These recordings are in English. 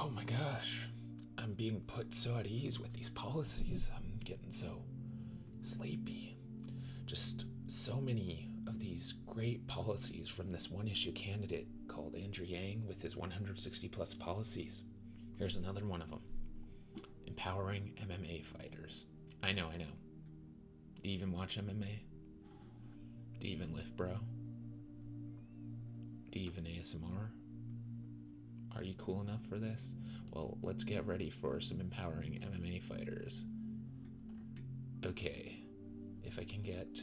Oh my gosh. I'm being put so at ease with these policies. I'm getting so sleepy. Just so many of these great policies from this one issue candidate called Andrew Yang with his 160 plus policies. Here's another one of them. Empowering MMA fighters. I know. Do you even watch MMA? Do you even lift, bro? Do you even ASMR? Are you cool enough for this? Well, let's get ready for some empowering MMA fighters. Okay, if I can get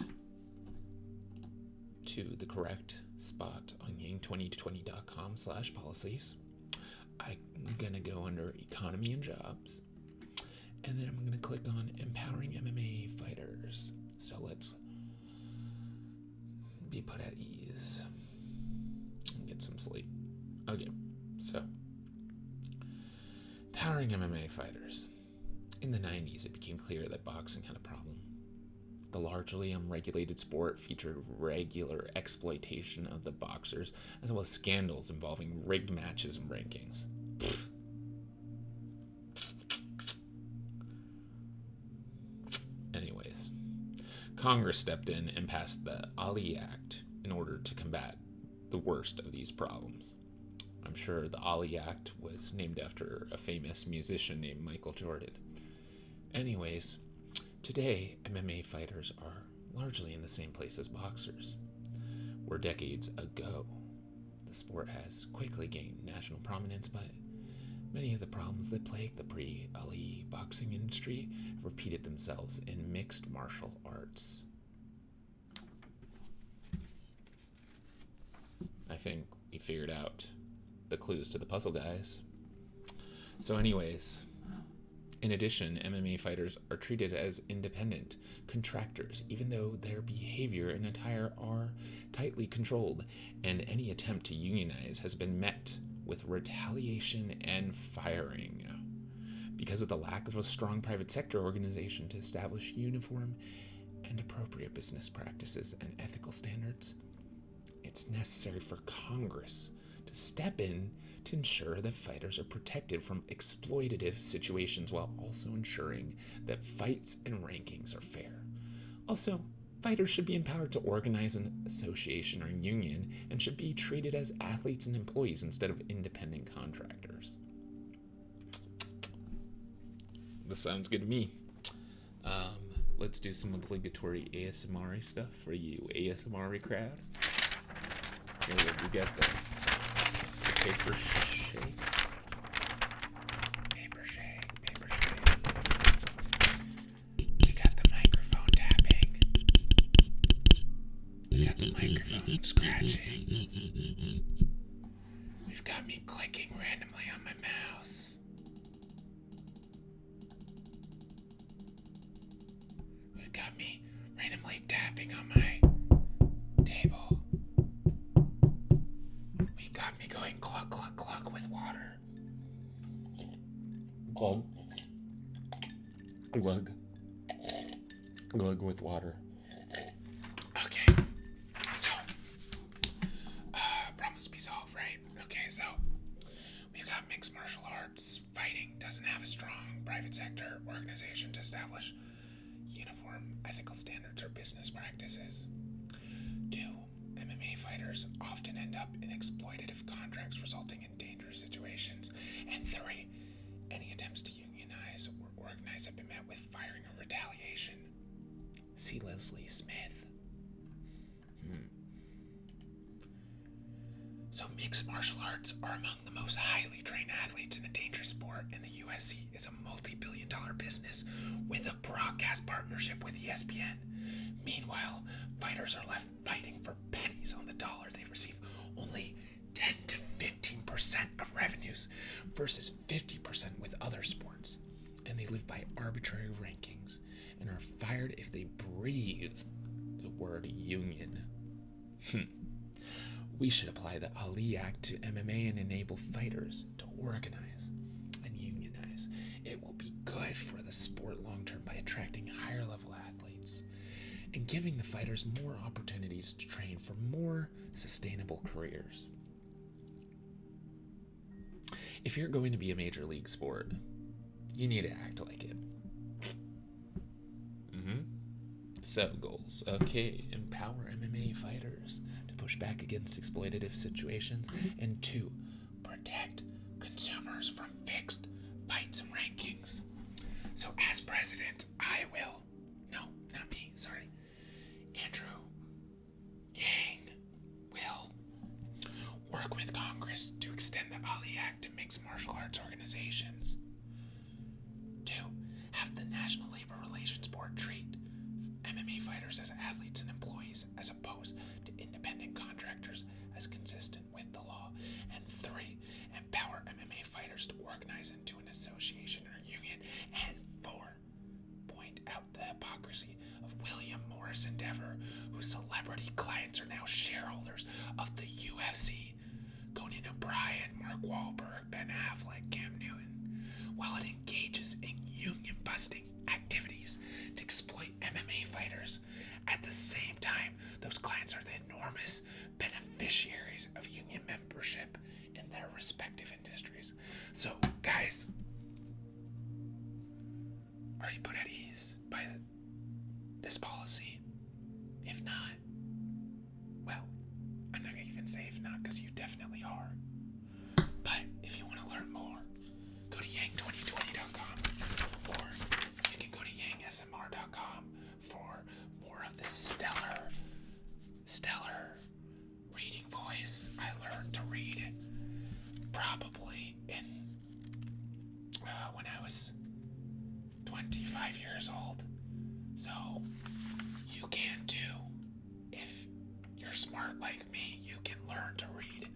to the correct spot on yang2020.com/policies, I'm gonna go under economy and jobs, and then I'm gonna click on empowering MMA fighters. So let's be put at ease and get some sleep. Okay, so empowering MMA fighters. In the 90s, it became clear that boxing had a problem. The largely unregulated sport featured regular exploitation of the boxers, as well as scandals involving rigged matches and rankings. Anyways, Congress stepped in and passed the Ali Act in order to combat the worst of these problems. I'm sure the Ali Act was named after a famous musician named Michael Jordan. Anyways, today MMA fighters are largely in the same place as boxers, where decades ago the sport has quickly gained national prominence, but many of the problems that plagued the pre-Ali boxing industry have repeated themselves in mixed martial arts. I think we figured out the clues to the puzzle, guys. So anyways, in addition, MMA fighters are treated as independent contractors, even though their behavior and attire are tightly controlled, and any attempt to unionize has been met with retaliation and firing. Because of the lack of a strong private sector organization to establish uniform and appropriate business practices and ethical standards, it's necessary for Congress to step in to ensure that fighters are protected from exploitative situations while also ensuring that fights and rankings are fair. Also, fighters should be empowered to organize an association or union and should be treated as athletes and employees instead of independent contractors. This sounds good to me. Let's do some obligatory ASMR stuff for you ASMR crowd. Here we get the paper shake. Paper shake. We got the microphone tapping. We got the microphone scratching. We've got me clicking randomly on my mouse. We've got me randomly tapping on my table. We got me going cluck, cluck, cluck with water. Glug. Glug. Glug with water. Okay. So, problems to be solved, right? Okay, so we've got mixed martial arts. Fighting doesn't have a strong private sector organization to establish uniform ethical standards or business practices. 2. MMA fighters often end up in exploitative contracts resulting in dangerous situations. And 3. Any attempts to unionize or organize have been met with firing or retaliation. See Leslie Smith. So mixed martial arts are among the most highly trained athletes in a dangerous sport, and the UFC is a multi-billion-dollar business with a broadcast partnership with ESPN. Meanwhile, fighters are left fighting for pennies on the dollar. They receive only 10 to 15% of revenues versus 50% with other sports. And they live by arbitrary rankings and are fired if they breathe the word union. We should apply the Ali Act to MMA and enable fighters to organize and unionize. It will be good for the sport long term by attracting higher level athletes and giving the fighters more opportunities to train for more sustainable careers. If you're going to be a major league sport, you need to act like it. So, goals. Okay, empower MMA fighters to push back against exploitative situations. And 2, protect consumers from fixed fights and rankings. So, as president, I will. No, not me, sorry. Andrew Yang will work with Congress to extend the Ali Act to mixed martial arts organizations. 2, have the National Labor Relations Board treat MMA fighters as athletes and employees as opposed to independent contractors as consistent with the law. And 3, empower MMA fighters to organize into an association or union. And 4, point out the hypocrisy of William Morris Endeavor, whose celebrity clients are now shareholders of the UFC. Conan O'Brien, Mark Wahlberg, Ben Affleck, Cam Newton, while it engages in union-busting activities to exploit MMA fighters. At the same time, those clients are the enormous beneficiaries of union membership in their respective industries. So, guys, are you put at ease by this policy? If not, well, I'm not going to even say if not, because you definitely are. But if you want to learn more, go to yang2020.com, or you can go to yAngSMR.com for more of this stellar reading voice. I learned to read probably when I was 25 years old. So you can too. If you're smart like me, you can learn to read,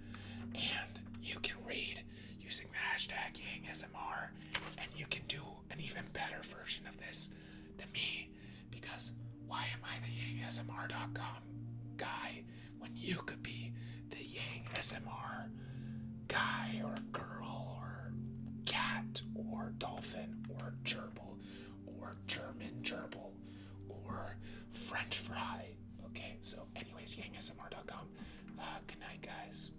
and you can read using the hashtag yAngSMR, and you can do an even better version of this than me, because why am I the yAngSMR.com guy when you could be the yAngSMR guy or girl or cat or dolphin or gerbil or German gerbil or French fry? Okay, so anyways, yAngSMR.com. Good night, guys.